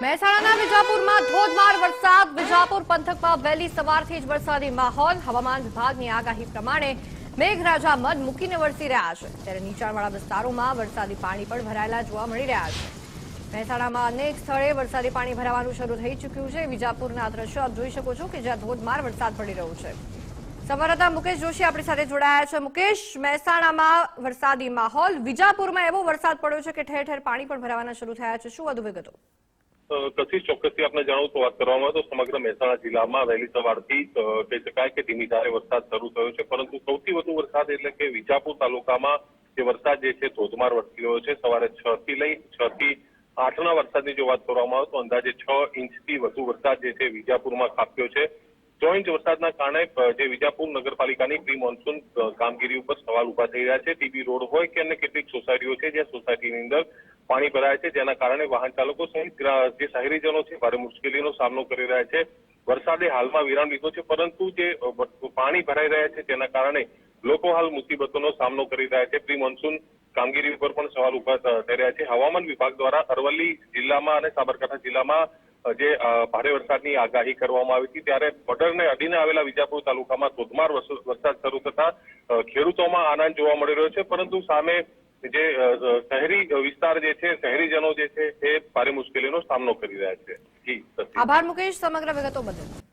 મહેસાણાના વિજાપુરમાં ધોધમાર વરસાદ. વિજાપુર પંથકમાં વહેલી સવારથી જ વરસાદી માહોલ. હવામાન વિભાગની આગાહી પ્રમાણે મેઘરાજા મન મૂકીને વરસી રહ્યા છે, ત્યારે નીચાણવાળા વિસ્તારોમાં વરસાદી પાણી પણ ભરાયેલા જોવા મળી રહ્યા છે. મહેસાણામાં અનેક સ્થળે વરસાદી પાણી ભરાવાનું શરૂ થઈ ચૂક્યું છે. વિજાપુરના દ્રશ્યો આપ જોઈ શકો છો કે જ્યાં ધોધમાર વરસાદ પડી રહ્યો છે. સંવાદદાતા મુકેશ જોશી આપણી સાથે જોડાયા છે. મુકેશ, મહેસાણામાં વરસાદી માહોલ, વિજાપુરમાં એવો વરસાદ પડ્યો છે કે ઠેર ઠેર પાણી પણ ભરાવાના શરૂ થયા છે. શું વધુ વિગતો? કશી ચોક્કસથી આપણે જાણવું તો વાત કરવામાં તો સમગ્ર મહેસાણા જિલ્લામાં વહેલી સવારથી કહી શકાય કે ધીમી ધારે વરસાદ શરૂ થયો છે, પરંતુ સૌથી વધુ વરસાદ એટલે કે વિજાપુર તાલુકામાં જે વરસાદ જે છે ધોધમાર વરસી રહ્યો છે. સવારે 6 થી 8ના વરસાદની જો વાત કરવામાં આવે તો અંદાજે 6 ઇંચથી વધુ વરસાદ જે છે વિજાપુરમાં ખાબક્યો છે. 6 ઇંચ વરસાદના કારણે જે વિજાપુર નગરપાલિકાની પ્રી મોન્સૂન કામગીરી ઉપર સવાલ ઉભા થઈ રહ્યા છે. ટીબી રોડ હોય કે અન્ય કેટલીક સોસાયટીઓ છે જ્યાં સોસાયટીની અંદર પાણી ભરાય છે, જેના કારણે વાહન ચાલકો સહિત જે શહેરીજનો છે ભારે મુશ્કેલીનો સામનો કરી રહ્યા છે. વરસાદે હાલમાં વિરામ લીધો છે, પરંતુ જે પાણી ભરાઈ રહ્યા છે તેના કારણે લોકો હાલ મુસીબતોનો સામનો કરી રહ્યા છે. પ્રી મોન્સૂન કામગીરી ઉપર પણ સવાલ ઉભા થઈ રહ્યા છે. હવામાન વિભાગ દ્વારા અરવલ્લી જિલ્લામાં અને સાબરકાંઠા જિલ્લામાં જે ભારે વરસાદની આગાહી કરવામાં આવી હતી, ત્યારે બોર્ડરને અડીને આવેલા વિજાપુર તાલુકામાં ધોધમાર વરસાદ શરૂ થતા ખેડૂતોમાં આનંદ જોવા મળી રહ્યો છે, પરંતુ સામે જે શહેરી વિસ્તાર જે છે, શહેરીજનો જે છે એ ભારે મુશ્કેલીનો સામનો કરી રહ્યા છે. જી, આભાર મુકેશ સમગ્ર વિગતો બદલ.